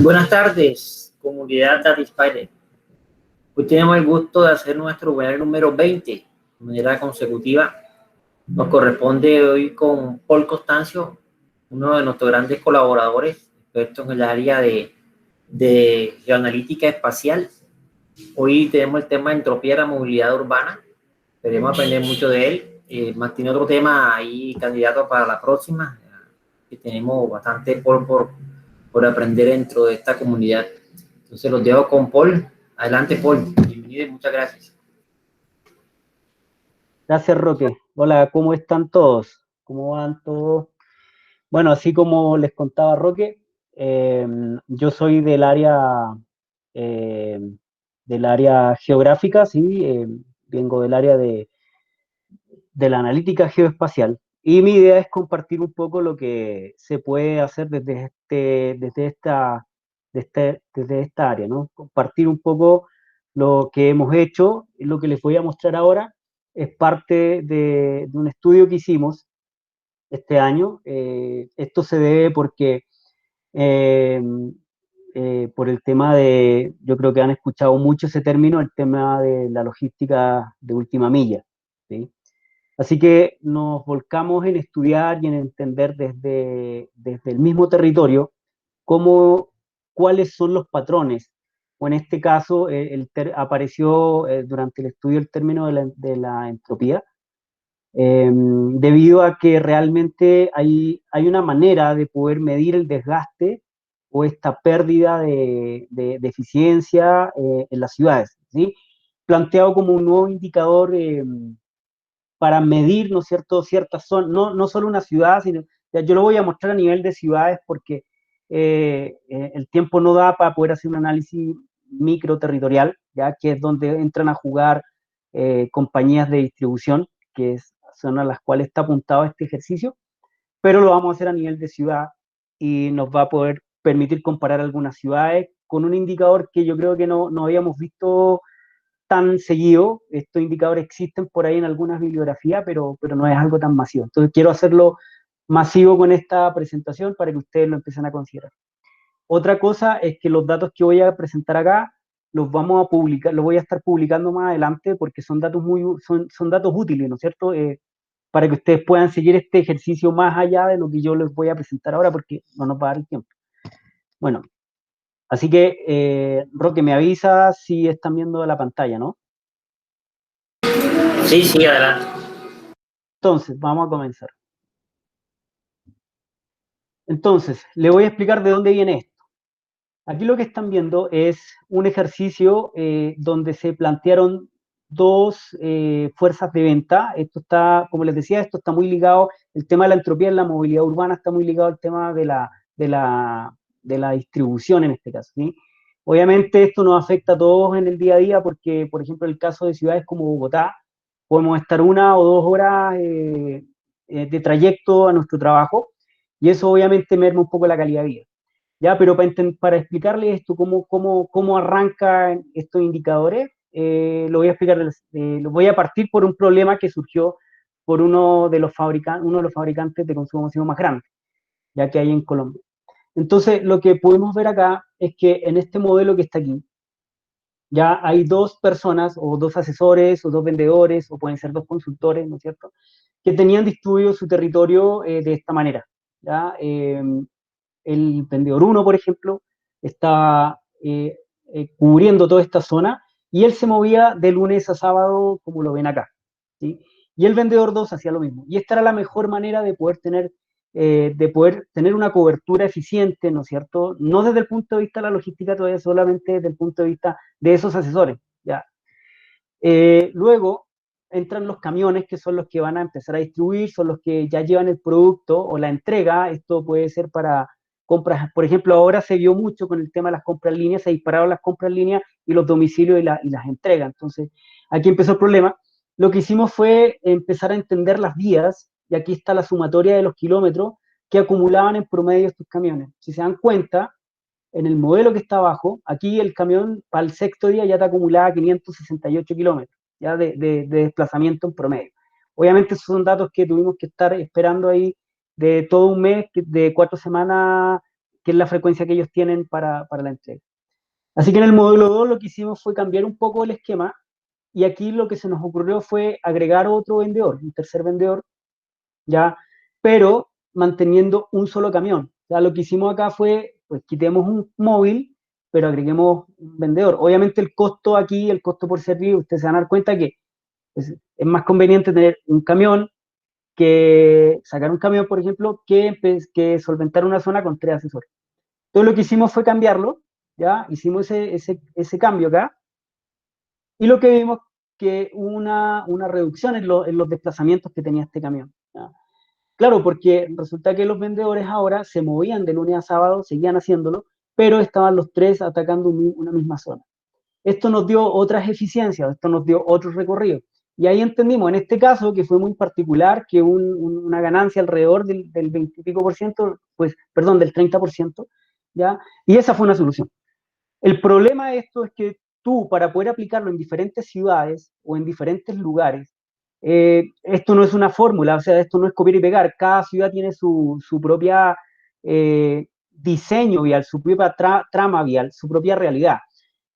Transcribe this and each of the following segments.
Buenas tardes, comunidad Datispire. Hoy tenemos el gusto de hacer nuestro webinar número 20 de manera consecutiva. Nos corresponde hoy con Paul Constancio, uno de nuestros grandes colaboradores, experto en el área de geoanalítica espacial. Hoy tenemos el tema de entropía de la movilidad urbana. Queremos aprender mucho de él. Más tiene otro tema ahí, candidato para la próxima, que tenemos bastante por aprender dentro de esta comunidad. Entonces los dejo con Paul. Adelante, Paul. Bienvenido y muchas gracias. Gracias, Roque. Hola, ¿cómo están todos? ¿Cómo van todos? Bueno, así como les contaba Roque, yo soy del área geográfica, ¿sí? Vengo del área de la analítica geoespacial. Y mi idea es compartir un poco lo que se puede hacer desde esta área, ¿no? Compartir un poco lo que hemos hecho. Lo que les voy a mostrar ahora es parte de un estudio que hicimos este año. Esto se debe porque eh, por el tema yo creo que han escuchado mucho ese término, el tema de la logística de última milla, ¿sí? Así que nos volcamos en estudiar y en entender desde el mismo territorio cuáles son los patrones. O en este caso, apareció durante el estudio el término de la entropía, debido a que realmente hay una manera de poder medir el desgaste o esta pérdida de eficiencia en las ciudades, ¿sí? Planteado como un nuevo indicador para medir, ¿no es cierto?, ciertas zonas, no solo una ciudad, sino, ya yo lo voy a mostrar a nivel de ciudades porque el tiempo no da para poder hacer un análisis microterritorial, ya que es donde entran a jugar compañías de distribución, son a las cuales está apuntado este ejercicio, pero lo vamos a hacer a nivel de ciudad y nos va a poder permitir comparar algunas ciudades con un indicador que yo creo que no habíamos visto tan seguido. Estos indicadores existen por ahí en algunas bibliografías, pero no es algo tan masivo. Entonces quiero hacerlo masivo con esta presentación para que ustedes lo empiecen a considerar. Otra cosa es que los datos que voy a presentar acá los vamos a publicar, los voy a estar publicando más adelante porque son datos son datos útiles, ¿no es cierto? Para que ustedes puedan seguir este ejercicio más allá de lo que yo les voy a presentar ahora porque no nos va a dar el tiempo. Bueno, así que, Roque, me avisa si están viendo la pantalla, ¿no? Sí, adelante. Entonces, vamos a comenzar. Entonces, le voy a explicar de dónde viene esto. Aquí lo que están viendo es un ejercicio donde se plantearon dos fuerzas de venta. Esto está, como les decía, esto está muy ligado, el tema de la entropía en la movilidad urbana está muy ligado al tema de la distribución en este caso, ¿sí? Obviamente esto nos afecta a todos en el día a día porque, por ejemplo, en el caso de ciudades como Bogotá, podemos estar 1 o 2 horas de trayecto a nuestro trabajo y eso obviamente merma un poco la calidad de vida. Ya, pero para explicarles esto, cómo arrancan estos indicadores, lo voy a explicar, lo voy a partir por un problema que surgió por uno de los fabricantes de consumo masivo más grandes, ya que hay en Colombia. Entonces, lo que podemos ver acá es que en este modelo que está aquí, ya hay dos personas, o dos asesores, o dos vendedores, o pueden ser dos consultores, ¿no es cierto?, que tenían distribuido su territorio de esta manera, ¿ya? El vendedor 1, por ejemplo, estaba cubriendo toda esta zona y él se movía de lunes a sábado, como lo ven acá, ¿sí? Y el vendedor 2 hacía lo mismo. Y esta era la mejor manera de poder tener una cobertura eficiente, ¿no es cierto? No desde el punto de vista de la logística todavía, solamente desde el punto de vista de esos asesores, ¿ya? Luego entran los camiones, que son los que van a empezar a distribuir, son los que ya llevan el producto o la entrega. Esto puede ser para compras, por ejemplo, ahora se vio mucho con el tema de las compras en línea, se dispararon las compras en línea y los domicilios y las entregas. Entonces, aquí empezó el problema. Lo que hicimos fue empezar a entender las vías, y aquí está la sumatoria de los kilómetros que acumulaban en promedio estos camiones. Si se dan cuenta, en el modelo que está abajo, aquí el camión para el sexto día ya te acumulaba 568 kilómetros ya de desplazamiento en promedio. Obviamente esos son datos que tuvimos que estar esperando ahí de todo un mes, de 4 semanas, que es la frecuencia que ellos tienen para la entrega. Así que en el módulo 2 lo que hicimos fue cambiar un poco el esquema y aquí lo que se nos ocurrió fue agregar otro vendedor, un tercer vendedor, ¿ya? Pero manteniendo un solo camión. Ya lo que hicimos acá fue, pues quitemos un móvil, pero agreguemos un vendedor. Obviamente el costo aquí, el costo por servicio, ustedes se van a dar cuenta que es más conveniente tener un camión que sacar un camión, por ejemplo, que solventar una zona con 3 asesores. Entonces lo que hicimos fue cambiarlo, ¿ya? Hicimos ese cambio acá y lo que vimos que una reducción en los desplazamientos que tenía este camión, ¿ya? Claro, porque resulta que los vendedores ahora se movían de lunes a sábado, seguían haciéndolo, pero estaban los tres atacando una misma zona. Esto nos dio otras eficiencias, esto nos dio otros recorridos. Y ahí entendimos, en este caso, que fue muy particular, que una ganancia alrededor del 20 y pico por ciento, pues, perdón, del 30%, ¿ya? Y esa fue una solución. El problema de esto es que tú, para poder aplicarlo en diferentes ciudades o en diferentes lugares, esto no es una fórmula, o sea, esto no es copiar y pegar. Cada ciudad tiene su propia diseño vial, su propia trama vial, su propia realidad.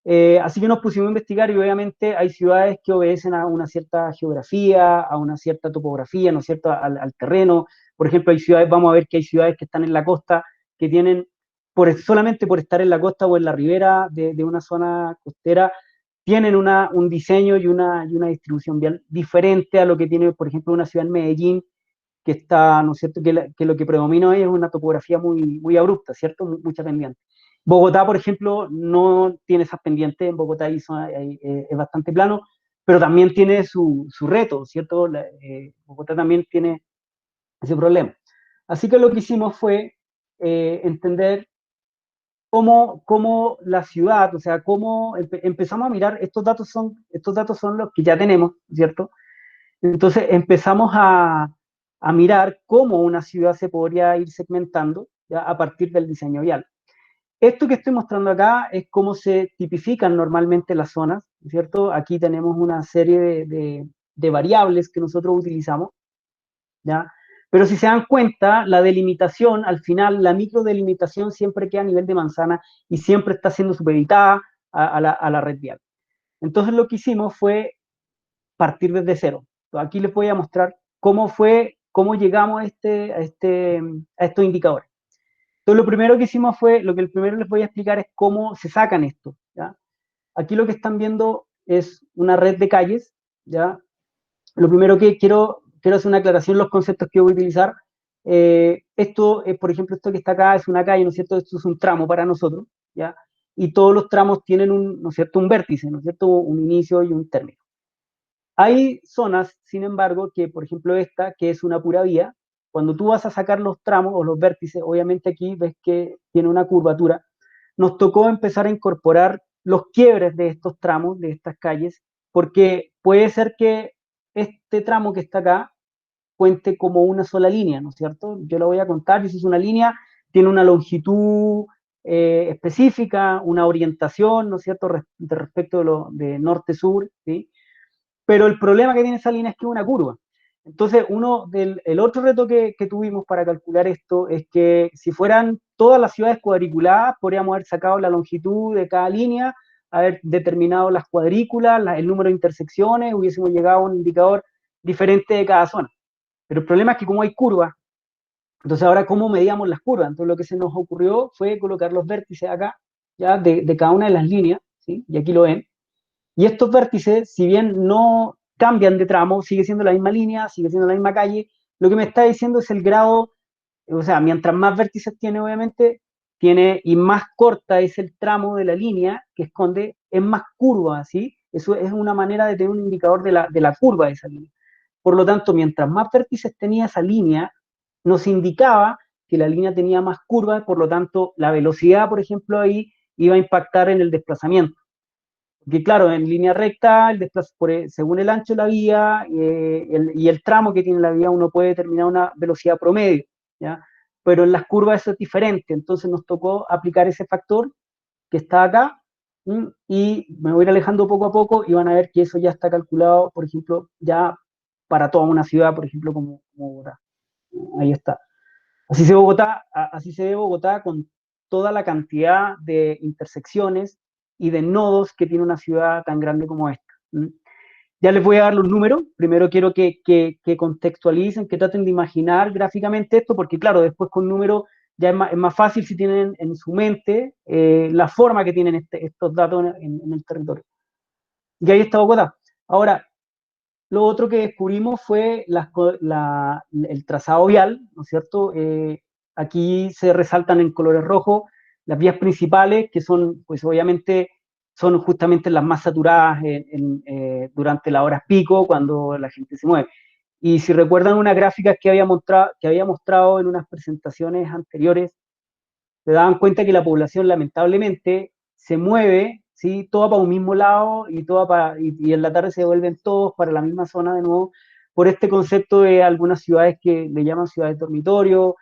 Así que nos pusimos a investigar y obviamente hay ciudades que obedecen a una cierta geografía, a una cierta topografía, ¿no es cierto?, al terreno. Por ejemplo, hay ciudades, vamos a ver que hay ciudades que están en la costa, que tienen, solamente por estar en la costa o en la ribera de una zona costera, tienen un diseño y una distribución vial diferente a lo que tiene, por ejemplo, una ciudad en Medellín, que está, ¿no es cierto?, que lo que predomina es una topografía muy, muy abrupta, ¿cierto?, mucha pendiente. Bogotá, por ejemplo, no tiene esas pendientes, en Bogotá es bastante plano, pero también tiene su reto, ¿cierto? Bogotá también tiene ese problema. Así que lo que hicimos fue entender cómo la ciudad, o sea, cómo empezamos a mirar, estos datos son los que ya tenemos, ¿cierto? Entonces empezamos a mirar cómo una ciudad se podría ir segmentando, ¿ya?, a partir del diseño vial. Esto que estoy mostrando acá es cómo se tipifican normalmente las zonas, ¿cierto? Aquí tenemos una serie de variables que nosotros utilizamos, ¿ya? Pero si se dan cuenta, la delimitación, al final, la microdelimitación siempre queda a nivel de manzana y siempre está siendo supeditada a la red vial. Entonces lo que hicimos fue partir desde cero. Aquí les voy a mostrar cómo llegamos a estos indicadores. Entonces, lo que el primero les voy a explicar es cómo se sacan esto, ¿ya? Aquí lo que están viendo es una red de calles, ¿ya? Lo primero que quiero hacer una aclaración, los conceptos que voy a utilizar. Por ejemplo, esto que está acá es una calle, ¿no es cierto? Esto es un tramo para nosotros, ¿ya? Y todos los tramos tienen ¿no es cierto?, un vértice, ¿no es cierto?, un inicio y un término. Hay zonas, sin embargo, que por ejemplo esta, que es una pura vía, cuando tú vas a sacar los tramos o los vértices, obviamente aquí ves que tiene una curvatura. Nos tocó empezar a incorporar los quiebres de estos tramos, de estas calles, porque puede ser que este tramo que está acá cuente como una sola línea, ¿no es cierto? Yo la voy a contar, y si es una línea, tiene una longitud específica, una orientación, ¿no es cierto?, respecto de norte-sur, ¿sí? Pero el problema que tiene esa línea es que es una curva. Entonces, el otro reto que tuvimos para calcular esto es que si fueran todas las ciudades cuadriculadas, podríamos haber sacado la longitud de cada línea, haber determinado las cuadrículas, el número de intersecciones, hubiésemos llegado a un indicador diferente de cada zona. Pero el problema es que como hay curvas, entonces ahora ¿cómo medíamos las curvas? Entonces lo que se nos ocurrió fue colocar los vértices acá, ya de cada una de las líneas, ¿sí? Y aquí lo ven. Y estos vértices, si bien no cambian de tramo, sigue siendo la misma línea, sigue siendo la misma calle, lo que me está diciendo es el grado, o sea, mientras más vértices tiene, obviamente, y más corta es el tramo de la línea que esconde, es más curva, ¿sí? Eso es una manera de tener un indicador de la curva de esa línea. Por lo tanto, mientras más vértices tenía esa línea, nos indicaba que la línea tenía más curvas, por lo tanto, la velocidad, por ejemplo, ahí iba a impactar en el desplazamiento. Porque claro, en línea recta, según el ancho de la vía y el tramo que tiene la vía, uno puede determinar una velocidad promedio, ¿ya? Pero en las curvas eso es diferente, entonces nos tocó aplicar ese factor que está acá, y me voy a ir alejando poco a poco y van a ver que eso ya está calculado, por ejemplo, ya para toda una ciudad, por ejemplo, como Bogotá. Ahí está. Así se ve Bogotá con toda la cantidad de intersecciones y de nodos que tiene una ciudad tan grande como esta. Ya les voy a dar los números. Primero quiero que contextualicen, que traten de imaginar gráficamente esto, porque claro, después con números ya es más fácil si tienen en su mente la forma que tienen estos datos en el territorio. Y ahí está Bogotá. Ahora, lo otro que descubrimos fue el trazado vial, ¿no es cierto? Aquí se resaltan en colores rojos las vías principales, que son, pues obviamente, son justamente las más saturadas durante las horas pico, cuando la gente se mueve. Y si recuerdan una gráfica que había mostrado en unas presentaciones anteriores, se daban cuenta que la población lamentablemente se mueve, ¿sí? Toda para un mismo lado y en la tarde se vuelven todos para la misma zona de nuevo, por este concepto de algunas ciudades que le llaman ciudades dormitorio,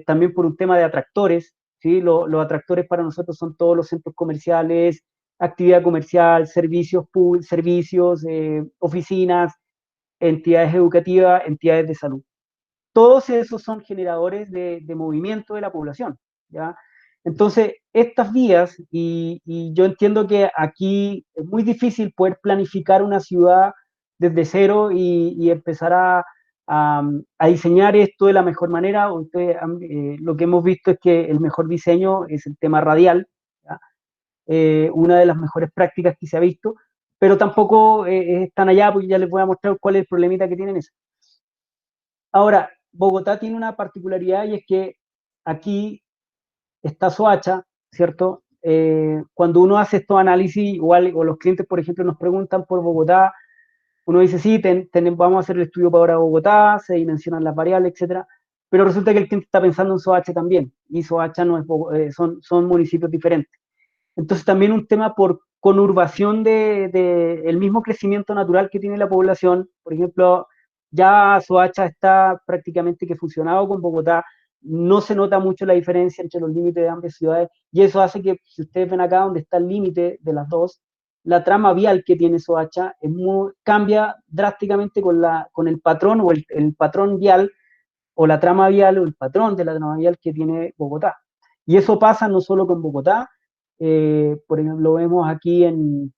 también por un tema de atractores, ¿sí? Los atractores para nosotros son todos los centros comerciales, actividad comercial, servicios, oficinas, entidades educativas, entidades de salud. Todos esos son generadores de movimiento de la población, ¿ya? Entonces, estas vías, y yo entiendo que aquí es muy difícil poder planificar una ciudad desde cero y empezar a diseñar esto de la mejor manera. Lo que hemos visto es que el mejor diseño es el tema radial, ¿ya? Una de las mejores prácticas que se ha visto, pero tampoco están allá, porque ya les voy a mostrar cuál es el problemita que tienen eso. Ahora, Bogotá tiene una particularidad y es que aquí está Soacha, ¿cierto? Cuando uno hace estos análisis, igual, o los clientes, por ejemplo, nos preguntan por Bogotá, uno dice, sí, vamos a hacer el estudio para ahora Bogotá, se dimensionan las variables, etcétera, pero resulta que el cliente está pensando en Soacha también, y Soacha no es, son municipios diferentes. Entonces también un tema por conurbación de el mismo crecimiento natural que tiene la población. Por ejemplo, ya Soacha está prácticamente que fusionado con Bogotá, no se nota mucho la diferencia entre los límites de ambas ciudades, y eso hace que, si ustedes ven acá donde está el límite de las dos, la trama vial que tiene Soacha cambia drásticamente con el patrón o el patrón vial, o la trama vial o el patrón de la trama vial que tiene Bogotá. Y eso pasa no solo con Bogotá, por ejemplo, lo vemos aquí en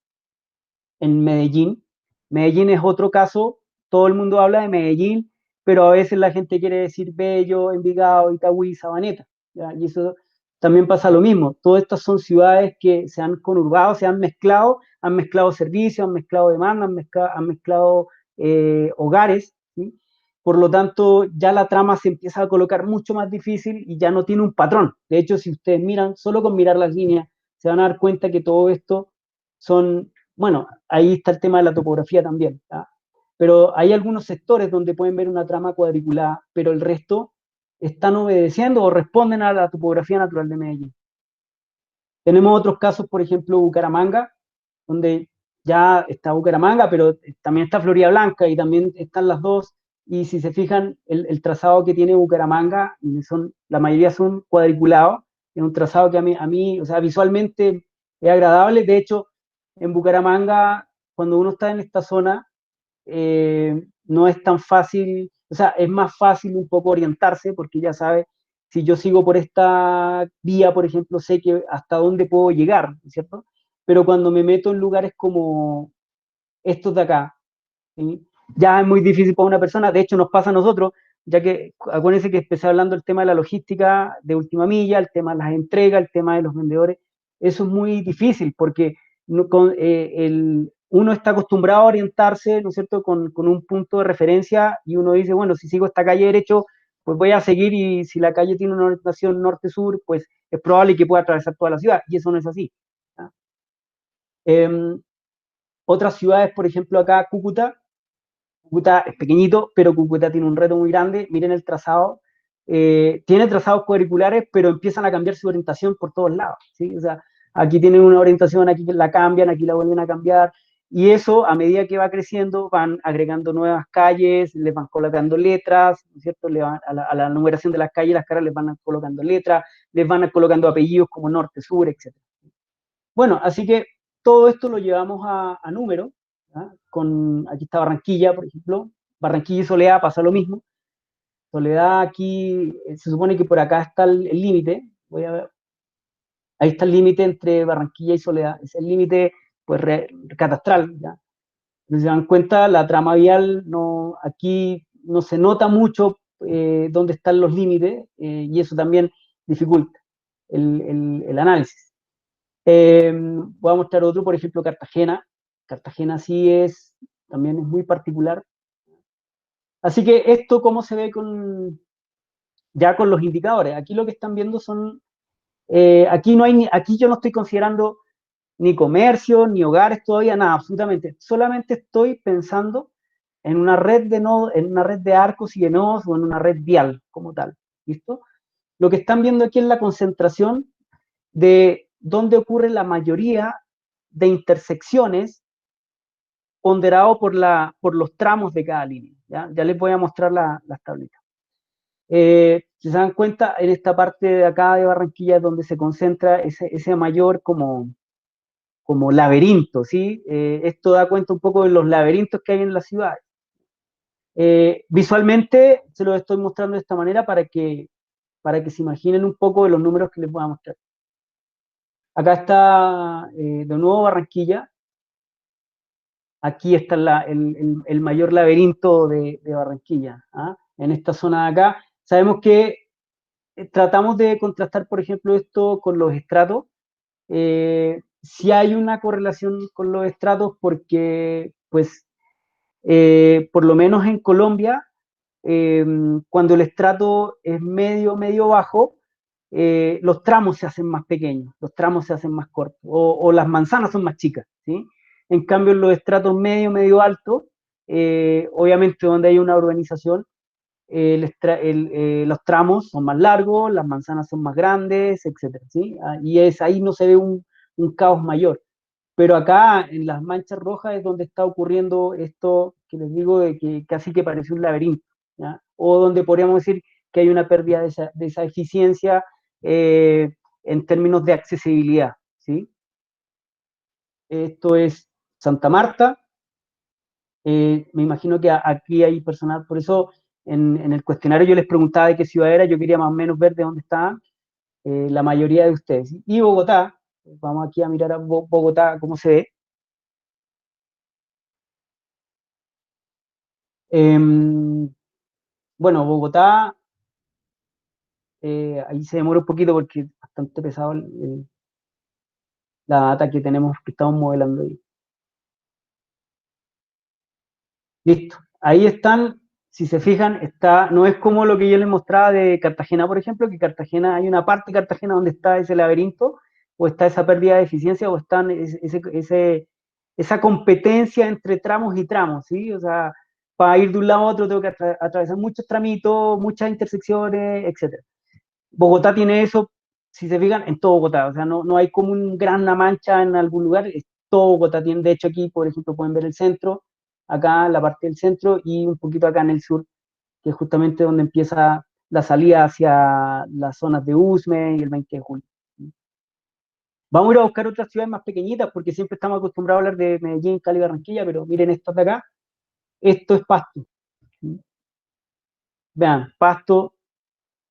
Medellín. Medellín es otro caso, todo el mundo habla de Medellín, pero a veces la gente quiere decir Bello, Envigado, Itagüí, Sabaneta, ¿ya? Y eso también pasa lo mismo. Todas estas son ciudades que se han conurbado, se han mezclado servicios, han mezclado demandas, han mezclado hogares, ¿sí? Por lo tanto, ya la trama se empieza a colocar mucho más difícil y ya no tiene un patrón. De hecho, si ustedes miran, solo con mirar las líneas, se van a dar cuenta que todo esto son, bueno, ahí está el tema de la topografía también, ¿tá? Pero hay algunos sectores donde pueden ver una trama cuadriculada, pero el resto están obedeciendo o responden a la topografía natural de Medellín. Tenemos otros casos, por ejemplo, Bucaramanga, donde ya está Bucaramanga, pero también está Florida Blanca y también están las dos. Y si se fijan, el trazado que tiene Bucaramanga, la mayoría son cuadriculados, es un trazado que a mí, o sea, visualmente es agradable. De hecho, en Bucaramanga, cuando uno está en esta zona, no es tan fácil, o sea, es más fácil un poco orientarse, porque ya sabe, si yo sigo por esta vía, por ejemplo, sé que hasta dónde puedo llegar, ¿cierto? Pero cuando me meto en lugares como estos de acá, ¿sí? Ya es muy difícil para una persona. De hecho nos pasa a nosotros, ya que acuérdense que empecé hablando del tema de la logística de última milla, el tema de las entregas, el tema de los vendedores. Eso es muy difícil porque uno está acostumbrado a orientarse, ¿no es cierto?, con un punto de referencia, y uno dice, bueno, si sigo esta calle derecho, pues voy a seguir, y si la calle tiene una orientación norte-sur, pues es probable que pueda atravesar toda la ciudad, y eso no es así, ¿ya? Otras ciudades, por ejemplo, acá Cúcuta es pequeñito, pero Cúcuta tiene un reto muy grande. Miren el trazado. Tiene trazados cuadriculares, pero empiezan a cambiar su orientación por todos lados, ¿sí? O sea, aquí tienen una orientación, aquí la cambian, aquí la vuelven a cambiar. Y eso, a medida que va creciendo, van agregando nuevas calles, les van colocando letras, ¿no es cierto? A la numeración de las calles, las caras les van colocando letras, les van colocando apellidos como norte, sur, etc. Bueno, así que todo esto lo llevamos a números, ¿ah? Aquí está Barranquilla, por ejemplo. Barranquilla y Soledad pasa lo mismo. Soledad aquí, se supone que por acá está el límite, voy a ver, ahí está el límite entre Barranquilla y Soledad, es el límite pues catastral, ¿ya? Si se dan cuenta, la trama vial no, aquí no se nota mucho dónde están los límites y eso también dificulta el análisis. Voy a mostrar otro, por ejemplo, Cartagena. Cartagena sí es, también es muy particular. Así que esto, ¿cómo se ve ya con los indicadores? Aquí lo que están viendo son, aquí, no hay, aquí yo no estoy considerando ni comercio, ni hogares, todavía nada, absolutamente. Solamente estoy pensando en una red de nodos, en una red de arcos y de nodos o en una red vial como tal. ¿Listo? Lo que están viendo aquí es la concentración de dónde ocurre la mayoría de intersecciones ponderado por los tramos de cada línea. Ya les voy a mostrar las tablitas. Si se dan cuenta, en esta parte de acá de Barranquilla es donde se concentra ese mayor como laberinto, ¿sí? Esto da cuenta un poco de los laberintos que hay en la ciudad. Visualmente se los estoy mostrando de esta manera para que se imaginen un poco de los números que les voy a mostrar. Acá está de nuevo Barranquilla. Aquí está el mayor laberinto de Barranquilla, ¿ah? En esta zona de acá. Sabemos que tratamos de contrastar, por ejemplo, esto con los estratos. Si hay una correlación con los estratos porque, pues, por lo menos en Colombia, cuando el estrato es medio, medio bajo, los tramos se hacen más pequeños, los tramos se hacen más cortos, o las manzanas son más chicas, ¿sí? En cambio, en los estratos medio, medio alto, obviamente donde hay una urbanización, los tramos son más largos, las manzanas son más grandes, etcétera, ¿sí? Y ahí no se ve un caos mayor. Pero acá en las manchas rojas es donde está ocurriendo esto que les digo de que casi que parece un laberinto, ¿ya? O donde podríamos decir que hay una pérdida de esa eficiencia en términos de accesibilidad, ¿sí? Esto es Santa Marta. Me imagino que aquí hay personal, por eso en el cuestionario yo les preguntaba de qué ciudad era, yo quería más o menos ver de dónde estaban la mayoría de ustedes. Y Bogotá, vamos aquí a mirar a Bogotá, cómo se ve. Bueno, Bogotá, ahí se demora un poquito porque es bastante pesado la data que tenemos, que estamos modelando ahí. Listo. Ahí están, si se fijan, no es como lo que yo les mostraba de Cartagena, por ejemplo, que Cartagena, hay una parte de Cartagena donde está ese laberinto, o está esa pérdida de eficiencia, o está esa competencia entre tramos y tramos, ¿sí? O sea, para ir de un lado a otro tengo que atravesar muchos tramitos, muchas intersecciones, etcétera. Bogotá tiene eso, si se fijan, en todo Bogotá, o sea, no hay como una mancha en algún lugar, todo Bogotá tiene, de hecho aquí, por ejemplo, pueden ver el centro, acá la parte del centro y un poquito acá en el sur, que es justamente donde empieza la salida hacia las zonas de Usme y el 20 de julio. Vamos a ir a buscar otras ciudades más pequeñitas, porque siempre estamos acostumbrados a hablar de Medellín, Cali, Barranquilla, pero miren estas de acá, esto es Pasto. Vean, Pasto.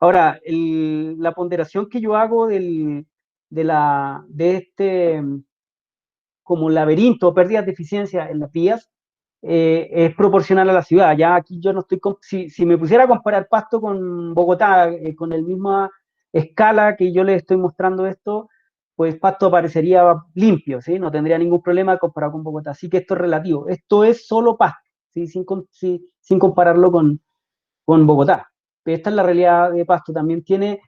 Ahora, la ponderación que yo hago de este como laberinto, pérdidas de eficiencia en las vías, es proporcional a la ciudad. Ya aquí yo no estoy, si me pusiera a comparar Pasto con Bogotá, con la misma escala que yo les estoy mostrando esto, pues Pasto aparecería limpio, ¿sí? No tendría ningún problema comparado con Bogotá. Así que esto es relativo. Esto es solo Pasto, ¿sí? Sin compararlo con Bogotá. Esta es la realidad de Pasto, también tiene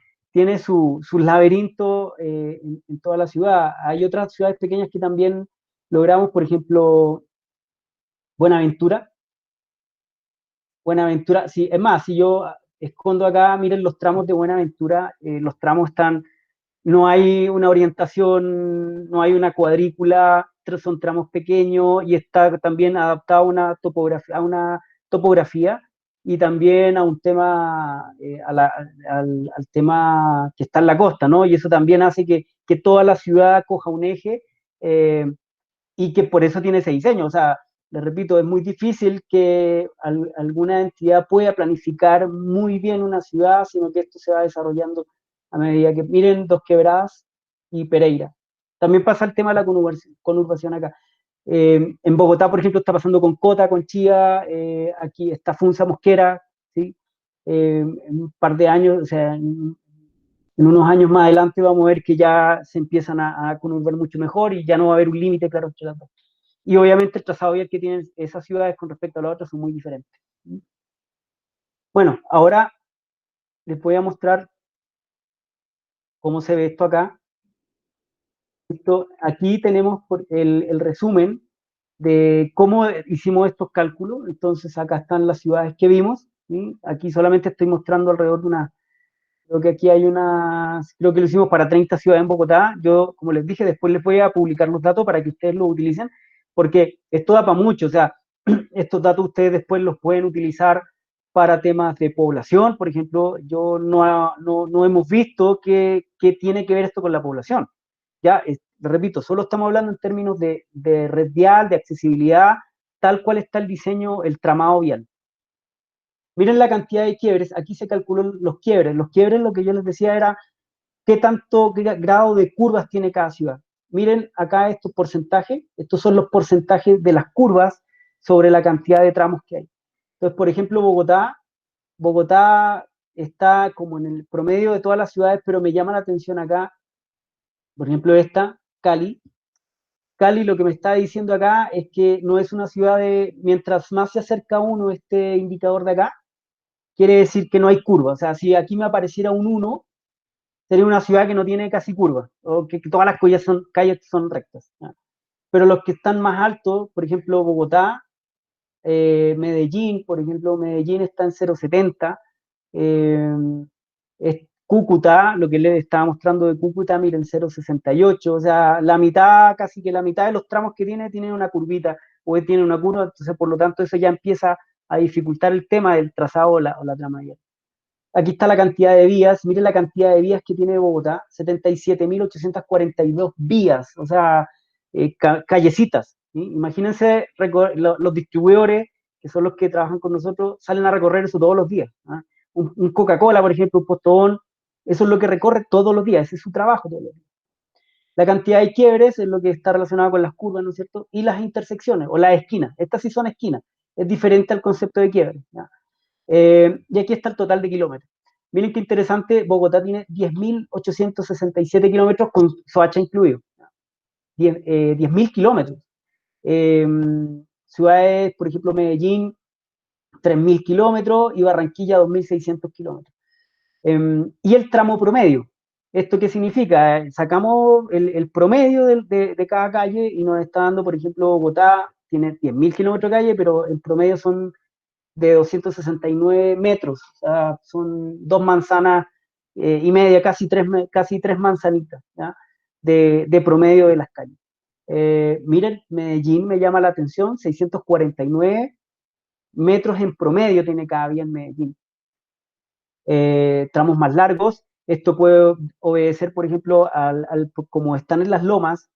sus laberintos en toda la ciudad. Hay otras ciudades pequeñas que también logramos, por ejemplo, Buenaventura. Buenaventura, sí, es más, si yo escondo acá, miren los tramos de Buenaventura, los tramos no hay una orientación, no hay una cuadrícula, son tramos pequeños y está también adaptado a una topografía y también a un tema, al tema que está en la costa, ¿no? Y eso también hace que toda la ciudad coja un eje y que por eso tiene ese diseño. O sea, les repito, es muy difícil que alguna entidad pueda planificar muy bien una ciudad, sino que esto se va desarrollando a medida que miren Dos Quebradas y Pereira. También pasa el tema de la conurbación acá. En Bogotá, por ejemplo, está pasando con Cota, con Chía, aquí está Funza Mosquera, ¿sí? En un par de años, o sea, en unos años más adelante vamos a ver que ya se empiezan a conurbar mucho mejor y ya no va a haber un límite claro entre las dos. Y obviamente el trazado vial que tienen esas ciudades con respecto a las otras son muy diferentes. Bueno, ahora les voy a mostrar cómo se ve esto acá. Aquí tenemos el resumen de cómo hicimos estos cálculos. Entonces acá están las ciudades que vimos. ¿Sí? Aquí solamente estoy mostrando alrededor de una, creo que aquí hay unas, creo que lo hicimos para 30 ciudades en Bogotá. Yo, como les dije, después les voy a publicar los datos para que ustedes los utilicen, porque esto da para mucho. O sea, estos datos ustedes después los pueden utilizar para temas de población. Por ejemplo, yo no hemos visto qué tiene que ver esto con la población. Ya, repito, solo estamos hablando en términos de red vial, de accesibilidad, tal cual está el diseño, el tramado vial. Miren la cantidad de quiebres, aquí se calculó los quiebres. Los quiebres, lo que yo les decía era qué grado de curvas tiene cada ciudad. Miren acá estos porcentajes, estos son los porcentajes de las curvas sobre la cantidad de tramos que hay. Entonces, por ejemplo, Bogotá está como en el promedio de todas las ciudades, pero me llama la atención acá, por ejemplo, esta, Cali. Cali lo que me está diciendo acá es que no es una ciudad de, mientras más se acerca uno este indicador de acá, quiere decir que no hay curva. O sea, si aquí me apareciera un 1, sería una ciudad que no tiene casi curva, o que todas las calles son rectas. ¿Ya? Pero los que están más altos, por ejemplo, Bogotá, Medellín, por ejemplo, Medellín está en 0,70, Cúcuta, lo que les estaba mostrando de Cúcuta, miren, 0,68, o sea, la mitad, casi que la mitad de los tramos que tiene una curvita, o tiene una curva, entonces por lo tanto eso ya empieza a dificultar el tema del trazado o la trama vial. Aquí está la cantidad de vías, miren la cantidad de vías que tiene Bogotá, 77.842 vías, o sea, callecitas. ¿Sí? Imagínense los distribuidores, que son los que trabajan con nosotros, salen a recorrer eso todos los días. ¿Ah? Un Coca-Cola, por ejemplo, un Postobón, eso es lo que recorre todos los días, ese es su trabajo todos los días. La cantidad de quiebres es lo que está relacionado con las curvas, ¿no es cierto? Y las intersecciones, o las esquinas. Estas sí son esquinas, es diferente al concepto de quiebre. ¿Ya? Y aquí está el total de kilómetros. Miren qué interesante, Bogotá tiene 10.867 kilómetros con Soacha incluido. 10.000 kilómetros. Ciudades, por ejemplo, Medellín, 3.000 kilómetros y Barranquilla, 2.600 kilómetros. Y el tramo promedio. ¿Esto qué significa? Sacamos el promedio de cada calle y nos está dando, por ejemplo, Bogotá tiene 10.000 kilómetros de calle, pero en promedio son de 269 metros, o sea, son 2 manzanas y media, casi tres manzanitas, ¿ya? De promedio de las calles. Miren, Medellín me llama la atención, 649 metros en promedio tiene cada vía en Medellín. Tramos más largos, esto puede obedecer, por ejemplo, como están en las lomas,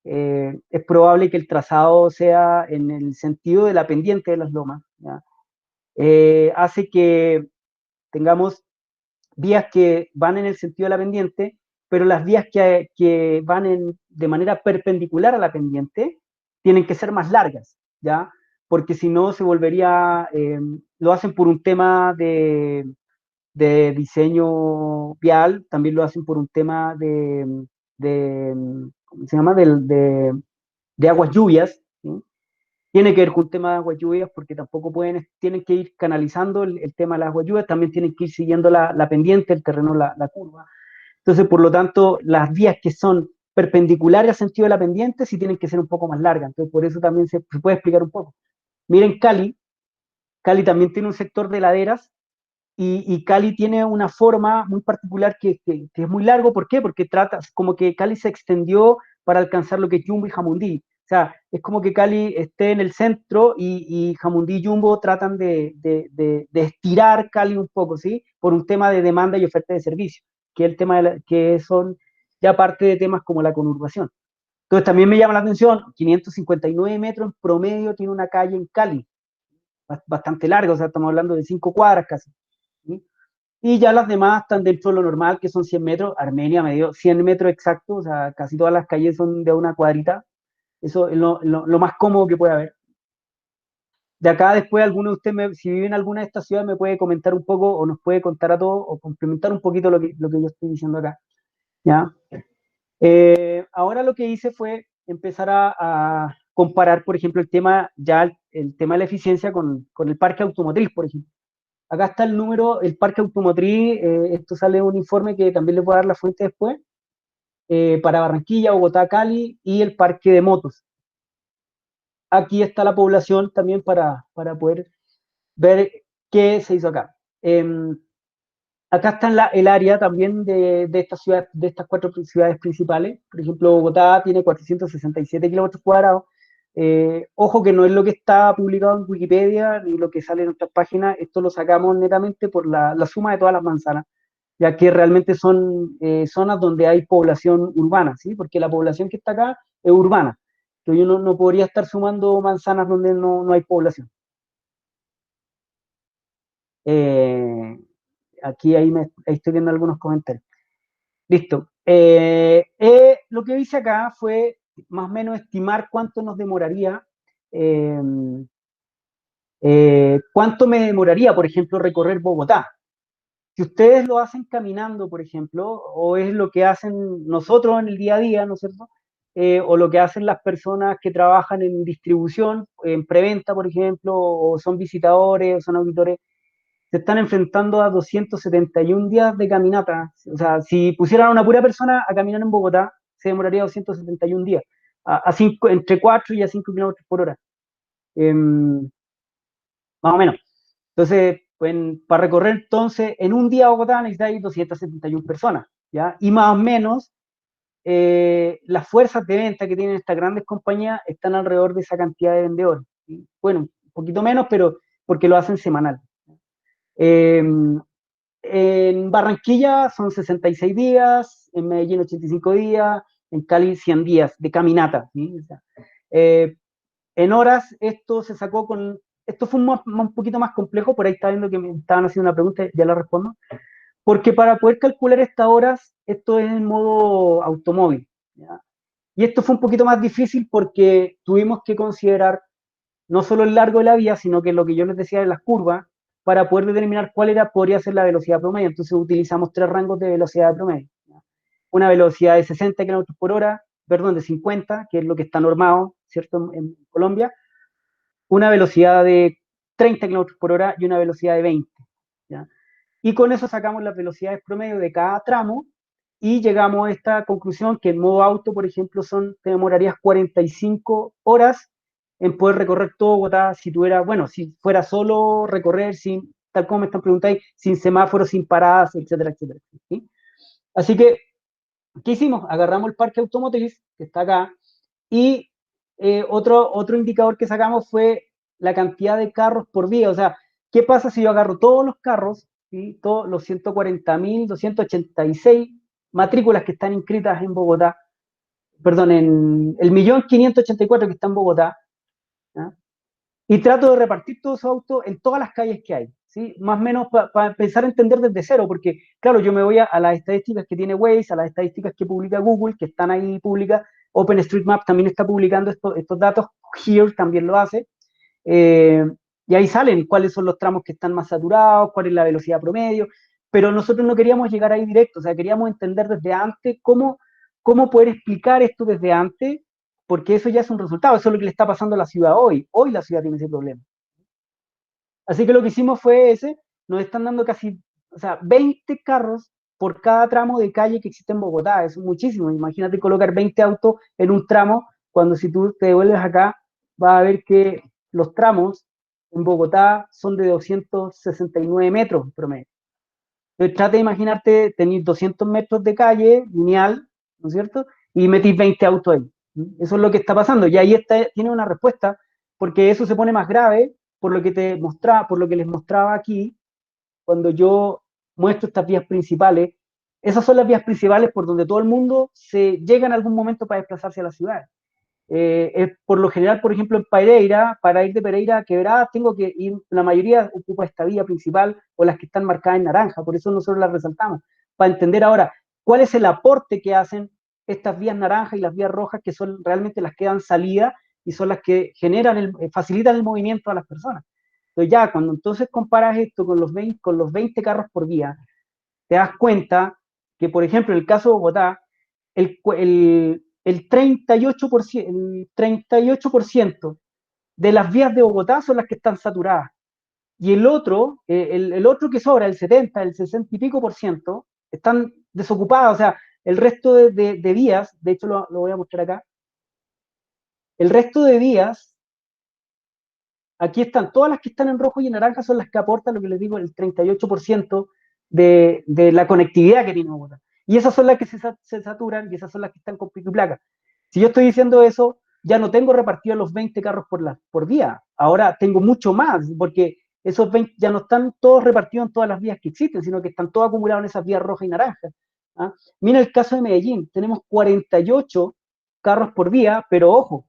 es probable que el trazado sea en el sentido de la pendiente de las lomas, ¿ya? Hace que tengamos vías que van en el sentido de la pendiente, pero las vías que van de manera perpendicular a la pendiente tienen que ser más largas, ¿ya? Porque si no se volvería, lo hacen por un tema de diseño vial, también lo hacen por un tema ¿cómo se llama? De aguas lluvias, ¿sí? Tiene que ver con el tema de aguas lluvias porque tampoco tienen que ir canalizando el tema de las aguas lluvias, también tienen que ir siguiendo la pendiente, el terreno, la curva. Entonces, por lo tanto, las vías que son perpendiculares al sentido de la pendiente sí tienen que ser un poco más largas. Entonces, por eso también se puede explicar un poco. Miren Cali también tiene un sector de laderas y Cali tiene una forma muy particular que es muy largo. ¿Por qué? Porque como que Cali se extendió para alcanzar lo que es Jumbo y Jamundí. O sea, es como que Cali esté en el centro y Jamundí y Jumbo tratan de estirar Cali un poco, ¿sí? Por un tema de demanda y oferta de servicio, que es el tema que son ya parte de temas como la conurbación. Entonces también me llama la atención, 559 metros en promedio tiene una calle en Cali, bastante larga, o sea, estamos hablando de 5 cuadras casi. ¿Sí? Y ya las demás están dentro de lo normal, que son 100 metros. Armenia me dio 100 metros exactos, o sea, casi todas las calles son de una cuadrita. Eso es lo más cómodo que puede haber. De acá después, alguno de ustedes, si vive en alguna de estas ciudades, me puede comentar un poco o nos puede contar a todos o complementar un poquito lo que yo estoy diciendo acá. ¿Ya? Ahora lo que hice fue empezar a comparar, por ejemplo, el tema, ya el tema de la eficiencia con el parque automotriz, por ejemplo. Acá está el número, el parque automotriz, esto sale en un informe que también les voy a dar la fuente después, para Barranquilla, Bogotá, Cali y el parque de motos. Aquí está la población también para poder ver qué se hizo acá. Acá está el área también de esta ciudad, de estas 4 ciudades principales. Por ejemplo, Bogotá tiene 467 kilómetros cuadrados. Ojo que no es lo que está publicado en Wikipedia ni lo que sale en otras páginas. Esto lo sacamos netamente por la suma de todas las manzanas, ya que realmente son zonas donde hay población urbana, ¿sí? Porque la población que está acá es urbana. Entonces yo no podría estar sumando manzanas donde no hay población. Eh, Aquí ahí estoy viendo algunos comentarios. Listo. Lo que hice acá fue más o menos estimar cuánto nos demoraría, eh, cuánto me demoraría, por ejemplo, recorrer Bogotá. Si ustedes lo hacen caminando, por ejemplo, o es lo que hacen nosotros en el día a día, ¿no es cierto? O lo que hacen las personas que trabajan en distribución, en preventa, por ejemplo, o son visitadores, o son auditores, se están enfrentando a 271 días de caminata. O sea, si pusieran a una pura persona a caminar en Bogotá, se demoraría 271 días, entre 4 y a 5 kilómetros por hora, más o menos. Entonces, pues, para recorrer entonces en un día Bogotá necesitáis 271 personas, ¿ya? Y más o menos las fuerzas de venta que tienen estas grandes compañías están alrededor de esa cantidad de vendedores. ¿Sí? Bueno, un poquito menos, pero porque lo hacen semanal. Eh, En Barranquilla son 66 días, en Medellín 85 días, en Cali 100 días de caminata. ¿Sí? O sea, eh, en horas esto se sacó con... Esto fue un poquito más complejo, por ahí está viendo que me estaban haciendo una pregunta, ya la respondo. Porque para poder calcular estas horas, esto es en modo automóvil. ¿Ya? Y esto fue un poquito más difícil porque tuvimos que considerar no solo el largo de la vía, sino que lo que yo les decía de las curvas, para poder determinar podría ser la velocidad promedio. Entonces utilizamos 3 rangos de velocidad promedio. ¿Ya? Una velocidad de 60 kilómetros por hora, perdón, de 50, que es lo que está normado, ¿cierto? En Colombia. Una velocidad de 30 kilómetros por hora y una velocidad de 20. ¿Ya? Y con eso sacamos las velocidades promedio de cada tramo y llegamos a esta conclusión que en modo auto, por ejemplo, te demorarías 45 horas en poder recorrer todo Bogotá si tuviera, bueno, si fuera solo recorrer sin, tal como me están preguntando, sin semáforos, sin paradas, etcétera, etcétera. ¿Sí? Así que, ¿qué hicimos? Agarramos el parque automotriz, que está acá, y otro indicador que sacamos fue la cantidad de carros por día. O sea, ¿qué pasa si yo agarro todos los carros, ¿sí? Todos los 140.286 matrículas que están inscritas en Bogotá, perdón, en el 1.584.000 que está en Bogotá, ¿ya? Y trato de repartir todos esos autos en todas las calles que hay, ¿sí? Más o menos para empezar a entender desde cero, porque claro, yo me voy a las estadísticas que tiene Waze, a las estadísticas que publica Google, que están ahí públicas. OpenStreetMap también está publicando estos datos, Here también lo hace, eh, y ahí salen cuáles son los tramos que están más saturados, cuál es la velocidad promedio, pero nosotros no queríamos llegar ahí directo, o sea, queríamos entender desde antes cómo poder explicar esto desde antes, porque eso ya es un resultado, eso es lo que le está pasando a la ciudad hoy. Hoy la ciudad tiene ese problema. Así que lo que hicimos fue nos están dando casi, o sea, 20 carros por cada tramo de calle que existe en Bogotá, eso es muchísimo. Imagínate colocar 20 autos en un tramo, cuando si tú te devuelves acá, vas a ver que los tramos en Bogotá son de 269 metros promedio. Entonces trata de imaginarte tener 200 metros de calle lineal, ¿no es cierto? Y metís 20 autos ahí. Eso es lo que está pasando. Y ahí tiene una respuesta, porque eso se pone más grave por lo que por lo que les mostraba aquí, cuando yo muestro estas vías principales. esas son las vías principales por donde todo el mundo se llega en algún momento para desplazarse a la ciudad. Por lo general, por ejemplo, en Pereira, para ir de Pereira a Quebrada, tengo que ir, la mayoría ocupa esta vía principal o las que están marcadas en naranja, por eso nosotros las resaltamos, para entender ahora cuál es el aporte que hacen estas vías naranjas y las vías rojas, que son realmente las que dan salida y son las que generan, facilitan el movimiento a las personas. Entonces ya, cuando entonces comparas esto con los 20 carros por vía, te das cuenta que, por ejemplo, en el caso de Bogotá, el 38% de las vías de Bogotá son las que están saturadas. Y el otro que sobra, el 70, el 60 y pico por ciento, están desocupadas. O sea, el resto de vías, de hecho lo voy a mostrar acá, el resto de vías, aquí están, todas las que están en rojo y en naranja son las que aportan, lo que les digo, el 38% de la conectividad que tiene Bogotá. Y esas son las que se saturan y esas son las que están con pico y placa. Si yo estoy diciendo eso, ya no tengo repartidos los 20 carros por vía. Ahora tengo mucho más, porque esos 20 ya no están todos repartidos en todas las vías que existen, sino que están todos acumulados en esas vías rojas y naranjas. ¿Ah? Mira el caso de Medellín, tenemos 48 carros por vía, pero ojo,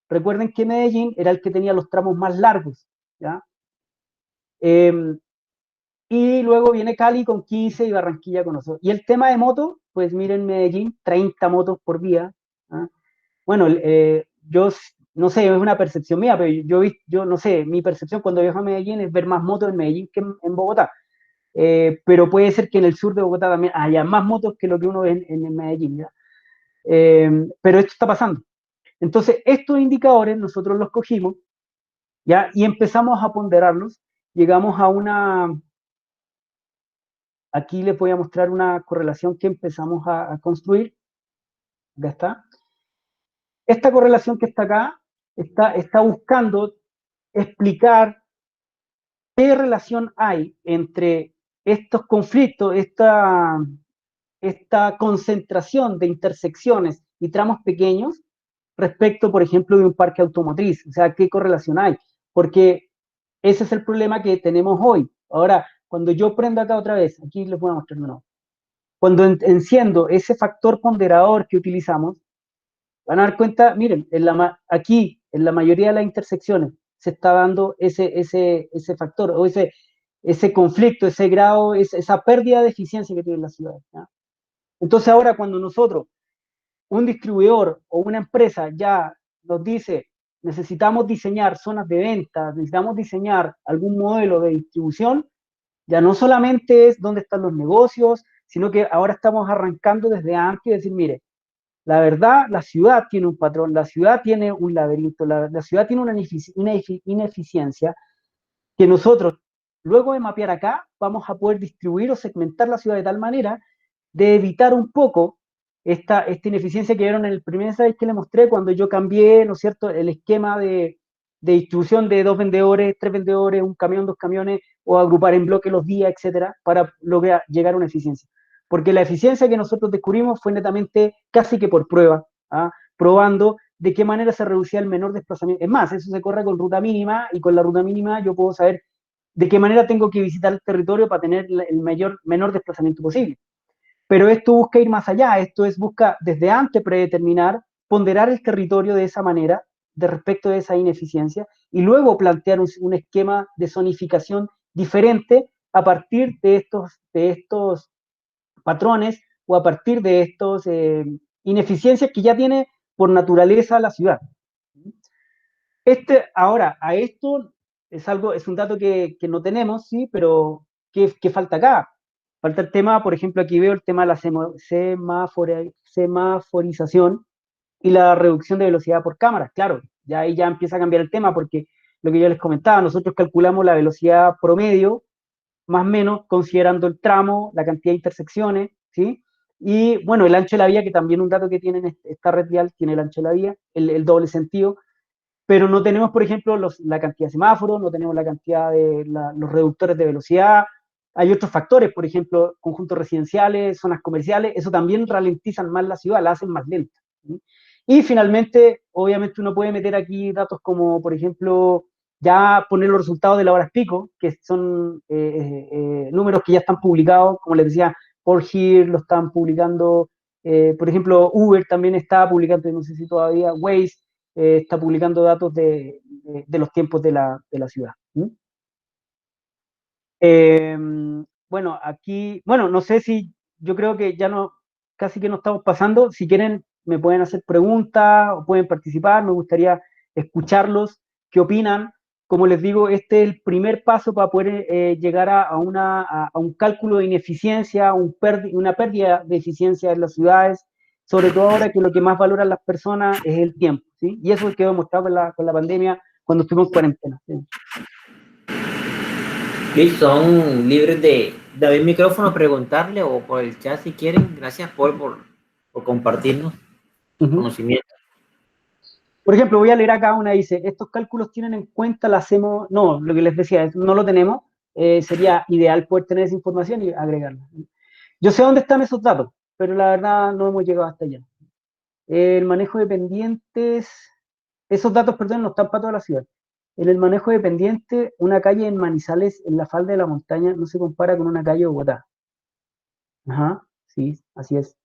recuerden que Medellín era el que tenía los tramos más largos. ¿Ya? Y luego viene Cali con 15 y Barranquilla con 8. Y el tema de motos, pues miren Medellín, 30 motos por vía. ¿Ah? Bueno, yo no sé, es una percepción mía, pero yo no sé, mi percepción cuando viajo a Medellín es ver más motos en Medellín que en Bogotá. Pero puede ser que en el sur de Bogotá también haya más motos que lo que uno ve en Medellín, ¿ya? Pero esto está pasando. Entonces, estos indicadores nosotros los cogimos, ¿ya? Y empezamos a ponderarlos. Llegamos a aquí les voy a mostrar una correlación que empezamos a construir. Acá está. Esta correlación que está acá está buscando explicar qué relación hay entre estos conflictos, esta concentración de intersecciones y tramos pequeños respecto, por ejemplo, de un parque automotriz. O sea, ¿qué correlación hay? Porque ese es el problema que tenemos hoy. Ahora, cuando yo prendo acá otra vez, aquí les voy a mostrar de nuevo. Cuando enciendo ese factor ponderador que utilizamos, van a dar cuenta, miren, aquí, en la mayoría de las intersecciones, se está dando ese factor, o ese conflicto, ese grado, esa pérdida de eficiencia que tiene la ciudad. ¿Ya? Entonces ahora cuando nosotros, un distribuidor o una empresa ya nos dice, necesitamos diseñar zonas de venta, necesitamos diseñar algún modelo de distribución, ya no solamente es dónde están los negocios, sino que ahora estamos arrancando desde antes y decir, mire, la verdad, la ciudad tiene un patrón, la ciudad tiene un laberinto, la ciudad tiene una ineficiencia que nosotros, luego de mapear acá, vamos a poder distribuir o segmentar la ciudad de tal manera de evitar un poco esta ineficiencia que vieron en el primer slide que les mostré cuando yo cambié, ¿no es cierto?, el esquema de distribución de 2 vendedores, 3 vendedores, un camión, 2 camiones, o agrupar en bloque los días, etcétera, para lograr llegar a una eficiencia. Porque la eficiencia que nosotros descubrimos fue netamente casi que por prueba, ¿ah? Probando de qué manera se reducía el menor desplazamiento. Es más, eso se corre con ruta mínima y con la ruta mínima yo puedo saber de qué manera tengo que visitar el territorio para tener el menor desplazamiento posible. Pero esto busca ir más allá, esto busca desde antes predeterminar, ponderar el territorio de esa manera, de respecto de esa ineficiencia, y luego plantear un esquema de zonificación diferente a partir de estos patrones o a partir de estos ineficiencias que ya tiene por naturaleza la ciudad. Ahora, a esto es un dato que no tenemos, sí, pero ¿qué falta acá? Falta el tema, por ejemplo, aquí veo el tema de la semaforización y la reducción de velocidad por cámara. Claro, ya ahí ya empieza a cambiar el tema porque lo que yo les comentaba, nosotros calculamos la velocidad promedio, más o menos, considerando el tramo, la cantidad de intersecciones, ¿sí? Y bueno, el ancho de la vía, que también un dato que tiene esta red vial, tiene el ancho de la vía, el doble sentido, pero no tenemos, por ejemplo, la cantidad de semáforos, no tenemos la cantidad de los reductores de velocidad. Hay otros factores, por ejemplo, conjuntos residenciales, zonas comerciales, eso también ralentizan más la ciudad, la hacen más lenta. ¿Sí? Y finalmente, obviamente uno puede meter aquí datos como, por ejemplo, ya poner los resultados de las horas pico, que son números que ya están publicados, como les decía, por Here lo están publicando, por ejemplo, Uber también está publicando, no sé si todavía, Waze está publicando datos de los tiempos de la ciudad. Eh, bueno, aquí, bueno, no sé si, yo creo que ya no, casi que no estamos pasando. Si quieren, me pueden hacer preguntas o pueden participar. Me gustaría escucharlos, qué opinan. Como les digo, este es el primer paso para poder llegar a un cálculo de ineficiencia, una pérdida de eficiencia en las ciudades, sobre todo ahora que lo que más valoran las personas es el tiempo, ¿sí? Y eso quedó demostrado con la pandemia cuando estuvimos en cuarentena, ¿sí? Luis, son libres de abrir micrófono, preguntarle o por el chat si quieren. Gracias, Paul, por compartirnos tus conocimientos. Por ejemplo, voy a leer acá una, dice, estos cálculos tienen en cuenta, la hacemos, no, lo que les decía, no lo tenemos, sería ideal poder tener esa información y agregarla. Yo sé dónde están esos datos, pero la verdad no hemos llegado hasta allá. El manejo de pendientes, esos datos, perdón, no están para toda la ciudad. En el manejo de pendientes, una calle en Manizales, en la falda de la montaña, no se compara con una calle de Bogotá. Ajá, sí, así es.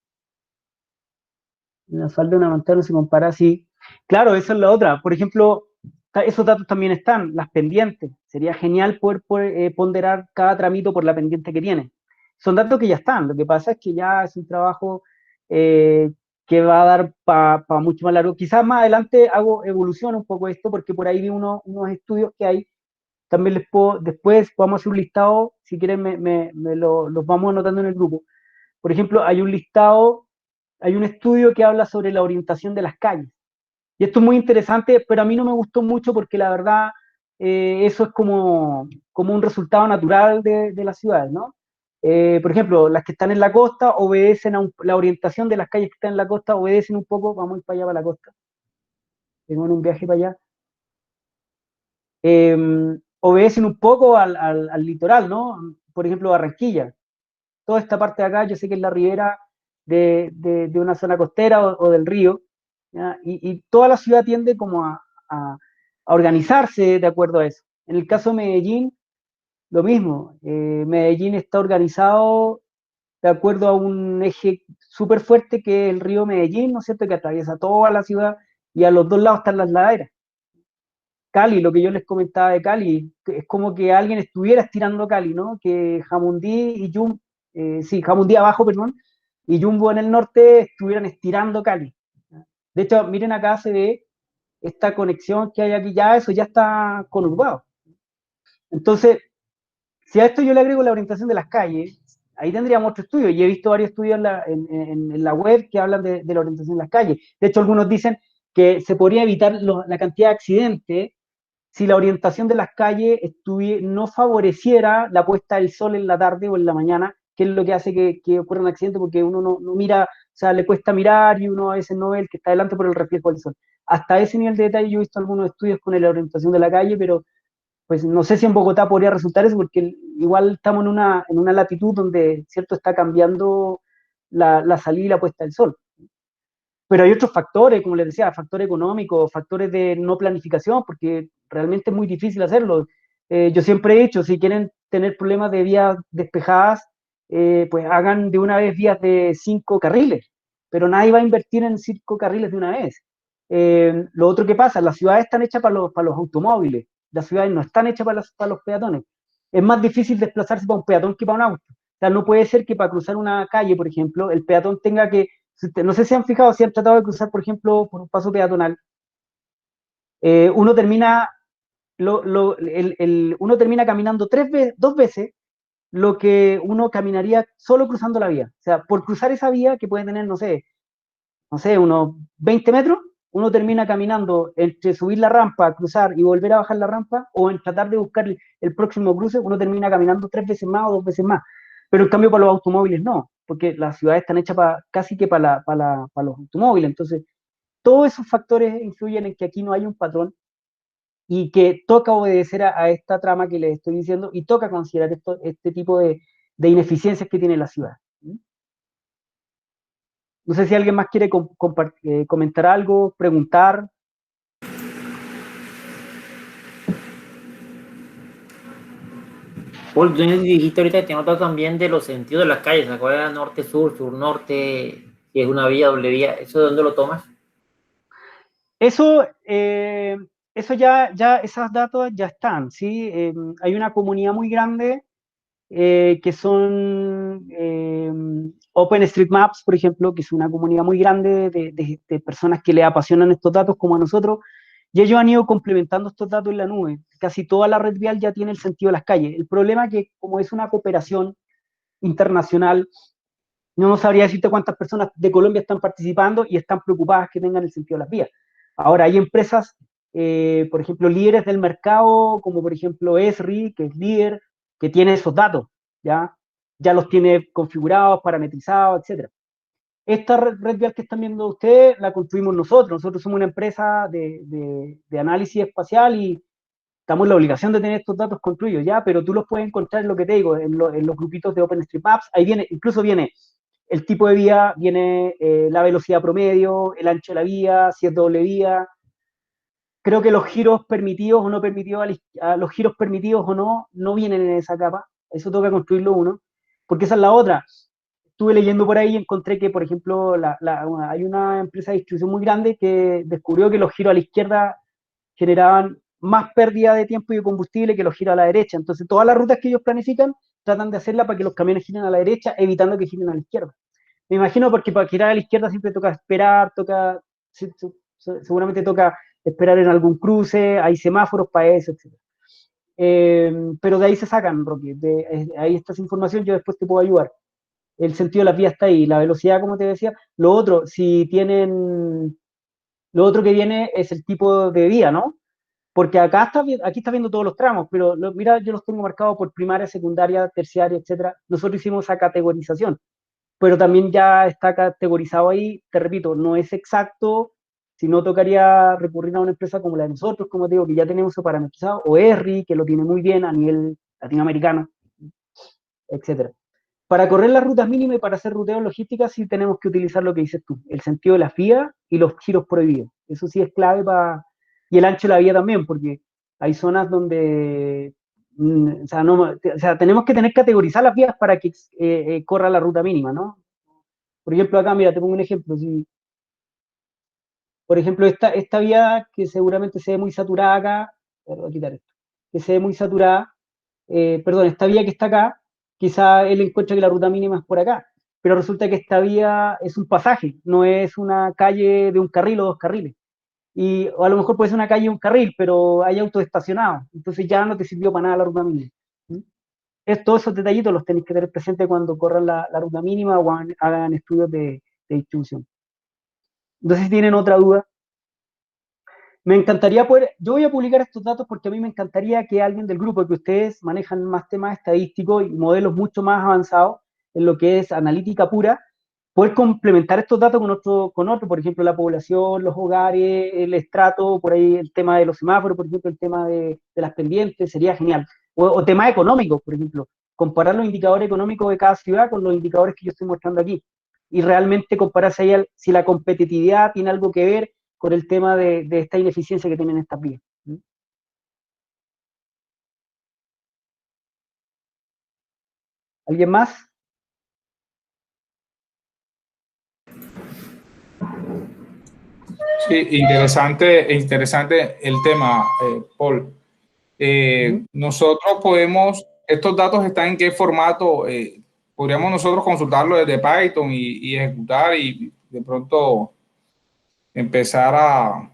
En la falda de una montaña no se compara así. Claro, esa es la otra. Por ejemplo, esos datos también están, las pendientes. Sería genial poder ponderar cada tramito por la pendiente que tiene. Son datos que ya están. Lo que pasa es que ya es un trabajo eh, que va a dar para mucho más largo. Quizás más adelante hago evolución un poco esto, porque por ahí vi unos estudios que hay. También les puedo, después podemos hacer un listado, si quieren los vamos anotando en el grupo. Por ejemplo, hay un listado, hay un estudio que habla sobre la orientación de las calles. Y esto es muy interesante, pero a mí no me gustó mucho porque la verdad eso es como un resultado natural de las ciudades, ¿no? Por ejemplo, las que están en la costa obedecen la orientación de las calles que están en la costa, obedecen un poco, vamos a ir para allá, para la costa, tengo un viaje para allá, obedecen un poco al litoral, ¿no? Por ejemplo, Barranquilla. Toda esta parte de acá, yo sé que es la ribera de una zona costera o del río, ¿ya? Y toda la ciudad tiende como a organizarse de acuerdo a eso. En el caso de Medellín, lo mismo. Medellín está organizado de acuerdo a un eje súper fuerte que es el río Medellín, ¿no es cierto?, que atraviesa toda la ciudad y a los dos lados están las laderas. Cali, lo que yo les comentaba de Cali, es como que alguien estuviera estirando Cali, ¿no? Que Jamundí y Jumbo, sí, Jamundí abajo, perdón, y Jumbo en el norte estuvieran estirando Cali. De hecho, miren acá se ve esta conexión que hay aquí, ya eso ya está conurbado. Entonces, si a esto yo le agrego la orientación de las calles, ahí tendríamos otro estudio, y he visto varios estudios en la web que hablan de la orientación de las calles. De hecho, algunos dicen que se podría evitar la cantidad de accidentes si la orientación de las calles no favoreciera la puesta del sol en la tarde o en la mañana, que es lo que hace que ocurra un accidente, porque uno no mira, o sea, le cuesta mirar y uno a veces no ve el que está delante por el reflejo del sol. Hasta ese nivel de detalle yo he visto algunos estudios con la orientación de la calle, pero pues no sé si en Bogotá podría resultar eso, porque igual estamos en una latitud donde, cierto, está cambiando la salida y la puesta del sol. Pero hay otros factores, como les decía, factores económicos, factores de no planificación, porque realmente es muy difícil hacerlo. Yo siempre he dicho, si quieren tener problemas de vías despejadas, pues hagan de una vez vías de 5 carriles, pero nadie va a invertir en 5 carriles de una vez. Lo otro que pasa, las ciudades están hechas para los automóviles, las ciudades no están hechas para los peatones. Es más difícil desplazarse para un peatón que para un auto. O sea, no puede ser que para cruzar una calle, por ejemplo, el peatón tenga que, no sé si han fijado, si han tratado de cruzar, por ejemplo, por un paso peatonal, uno termina, uno termina caminando 2 veces lo que uno caminaría solo cruzando la vía. O sea, por cruzar esa vía que puede tener, no sé, unos 20 metros, uno termina caminando entre subir la rampa, cruzar y volver a bajar la rampa, o en tratar de buscar el próximo cruce, uno termina caminando 3 veces más o 2 veces más. Pero en cambio para los automóviles no, porque las ciudades están hechas casi que para los automóviles. Entonces, todos esos factores influyen en que aquí no hay un patrón y que toca obedecer a esta trama que les estoy diciendo y toca considerar este tipo de ineficiencias que tiene la ciudad. No sé si alguien más quiere comentar algo, preguntar. Paul, tú dijiste ahorita que te notas también de los sentidos de las calles, ¿se acuerdan? Norte-sur, sur-norte, si es una vía, doble vía, ¿eso de dónde lo tomas? Eso, eso esos datos ya están, ¿sí? Hay una comunidad muy grande que son OpenStreetMaps, por ejemplo, que es una comunidad muy grande de personas que le apasionan estos datos como a nosotros, y ellos han ido complementando estos datos en la nube. Casi toda la red vial ya tiene el sentido de las calles. El problema es que como es una cooperación internacional, no sabría decirte cuántas personas de Colombia están participando y están preocupadas que tengan el sentido de las vías. Ahora, hay empresas, por ejemplo, líderes del mercado, como por ejemplo Esri, que es líder, que tiene esos datos, ¿ya? Ya los tiene configurados, parametrizados, etcétera. Esta red vial que están viendo ustedes la construimos nosotros. Nosotros somos una empresa de análisis espacial y estamos en la obligación de tener estos datos construidos, ¿ya? Pero tú los puedes encontrar en lo que te digo, en los grupitos de OpenStreetMaps. Ahí viene, incluso viene el tipo de vía, viene la velocidad promedio, el ancho de la vía, si es doble vía. Creo que los giros permitidos o no permitidos, los giros permitidos o no, no vienen en esa capa. Eso toca construirlo uno, porque esa es la otra. Estuve leyendo por ahí y encontré que, por ejemplo, hay una empresa de distribución muy grande que descubrió que los giros a la izquierda generaban más pérdida de tiempo y de combustible que los giros a la derecha. Entonces, todas las rutas que ellos planifican tratan de hacerla para que los camiones giren a la derecha, evitando que giren a la izquierda. Me imagino porque para girar a la izquierda siempre toca esperar, seguramente toca esperar en algún cruce, hay semáforos para eso, etc. Pero de ahí se sacan, Rocky, ahí está esa información, yo después te puedo ayudar. El sentido de las vías está ahí, la velocidad, como te decía. Lo otro, si tienen, lo otro que viene es el tipo de vía, ¿no? Porque aquí está viendo todos los tramos, pero mira, yo los tengo marcados por primaria, secundaria, terciaria, etcétera. Nosotros hicimos esa categorización, pero también ya está categorizado ahí. Te repito, no es exacto, si no tocaría recurrir a una empresa como la de nosotros, como te digo, que ya tenemos eso parametrizado, o ERRI, que lo tiene muy bien a nivel latinoamericano, etcétera. Para correr las rutas mínimas y para hacer ruteo en logística sí tenemos que utilizar lo que dices tú, el sentido de la vía y los giros prohibidos. Eso sí es clave para... Y el ancho de la vía también, porque hay zonas donde... o sea, no, o sea, tenemos que tener categorizar las vías para que corra la ruta mínima, ¿no? Por ejemplo, acá, mira, te pongo un ejemplo. Si, por ejemplo, esta vía que seguramente se ve muy saturada acá, voy a quitar esto, que se ve muy saturada, perdón, esta vía que está acá, quizá él encuentra que la ruta mínima es por acá, pero resulta que esta vía es un pasaje, no es una calle de un carril o dos carriles. Y, o a lo mejor puede ser una calle de un carril, pero hay autos estacionados, entonces ya no te sirvió para nada la ruta mínima. ¿Mm? Todos esos detallitos los tenéis que tener presentes cuando corran la ruta mínima o hagan estudios de distribución. Entonces, si tienen otra duda, me encantaría poder, yo voy a publicar estos datos porque a mí me encantaría que alguien del grupo, que ustedes manejan más temas estadísticos y modelos mucho más avanzados en lo que es analítica pura, poder complementar estos datos con otro, por ejemplo, la población, los hogares, el estrato, por ahí el tema de los semáforos, por ejemplo, el tema de las pendientes, sería genial. O temas económicos, por ejemplo, comparar los indicadores económicos de cada ciudad con los indicadores que yo estoy mostrando aquí. Y realmente compararse ahí si la competitividad tiene algo que ver con el tema de esta ineficiencia que tienen estas vías. ¿Alguien más? Sí, interesante, interesante el tema, Paul. Nosotros podemos, estos datos están en qué formato, podríamos nosotros consultarlo desde Python y ejecutar y de pronto empezar a Bueno,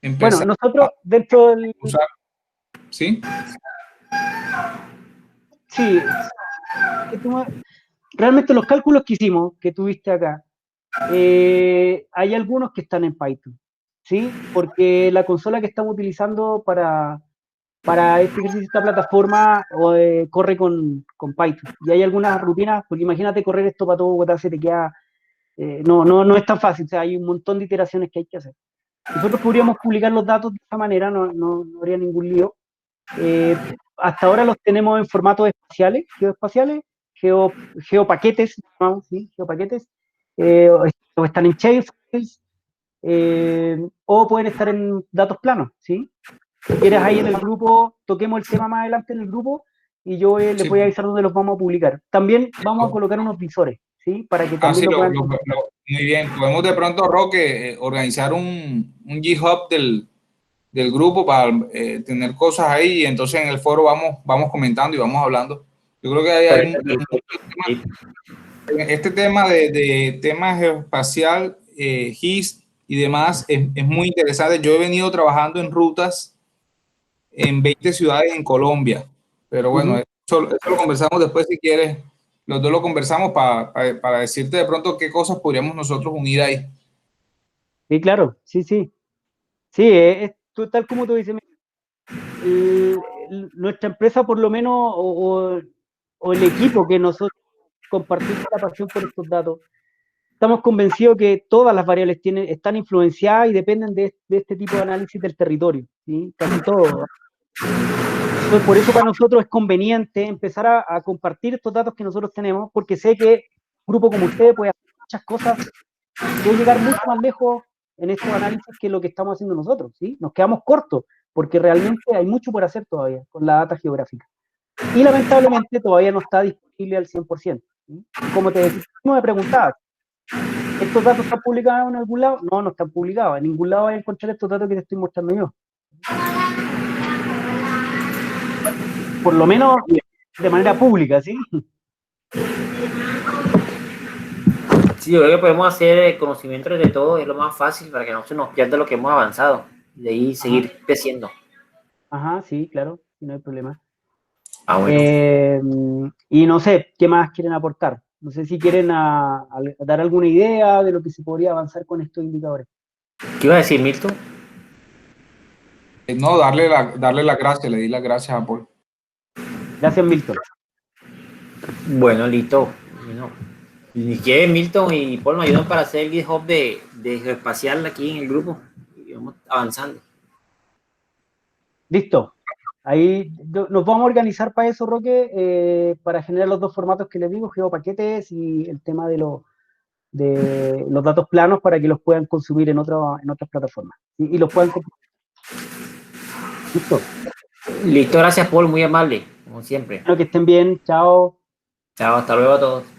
empezar nosotros dentro del... a usar, ¿sí? Sí, realmente los cálculos que hicimos, que tuviste acá, hay algunos que están en Python, ¿sí? Porque la consola que estamos utilizando para este ejercicio, esta plataforma, corre con Python. Y hay algunas rutinas, porque imagínate correr esto para todo Bogotá, se te queda... no es tan fácil, o sea, hay un montón de iteraciones que hay que hacer. Nosotros podríamos publicar los datos de esta manera, no habría ningún lío. Hasta ahora los tenemos en formatos espaciales, geoespaciales, geopaquetes, llamamos, ¿sí? Geopaquetes, o están en shapefiles, o pueden estar en datos planos, ¿sí? Si quieres ahí en el grupo, toquemos el tema más adelante en el grupo, y yo les Sí. voy a avisar dónde los vamos a publicar. También vamos a colocar unos visores, ¿sí? Para que también Sí, lo puedan... muy bien. Podemos de pronto, Roque, organizar un GitHub del grupo para tener cosas ahí y entonces en el foro vamos comentando y vamos hablando. Yo creo que hay este tema de tema geoespacial, GIS y demás es muy interesante. Yo he venido trabajando en rutas en 20 ciudades en Colombia, pero bueno, eso lo conversamos después si quieres. Los dos lo conversamos para decirte de pronto qué cosas podríamos nosotros unir ahí. Sí, claro, sí, sí. Sí, tal como tú dices, nuestra empresa por lo menos, o el equipo que nosotros compartimos la pasión por estos datos, estamos convencidos que todas las variables están influenciadas y dependen de este tipo de análisis del territorio, ¿sí? Casi todo. Entonces, por eso para nosotros es conveniente empezar a compartir estos datos que nosotros tenemos, porque sé que un grupo como usted puede hacer muchas cosas, puede llegar mucho más lejos en estos análisis que lo que estamos haciendo nosotros, ¿sí? Nos quedamos cortos, porque realmente hay mucho por hacer todavía con la data geográfica. Y lamentablemente todavía no está disponible al 100%, ¿sí? Como te decía, no me preguntabas, ¿estos datos están publicados en algún lado? No, no están publicados. En ningún lado vas a encontrar estos datos que te estoy mostrando yo. Por lo menos de manera pública, ¿sí? Sí, yo creo que podemos hacer conocimiento de todo, es lo más fácil para que no se nos pierda lo que hemos avanzado. Y de ahí seguir creciendo. Ajá, sí, claro, no hay problema. Bueno. Y no sé, ¿qué más quieren aportar? No sé si quieren dar alguna idea de lo que se podría avanzar con estos indicadores. ¿Qué iba a decir, Milton? No, darle las gracias, le di las gracias a Paul. Gracias, Milton. Bueno, listo. Bueno, y que Milton y Paul me ayudan para hacer el GitHub de geoespacial aquí en el grupo. Y vamos avanzando. Listo. Ahí nos vamos a organizar para eso, Roque, para generar los dos formatos que les digo, geopaquetes y el tema de los datos planos para que los puedan consumir en otras plataformas. Y los puedan compartir. Listo. Listo, gracias, Paul, muy amable, como siempre. Bueno, que estén bien. Chao. Chao, hasta luego a todos.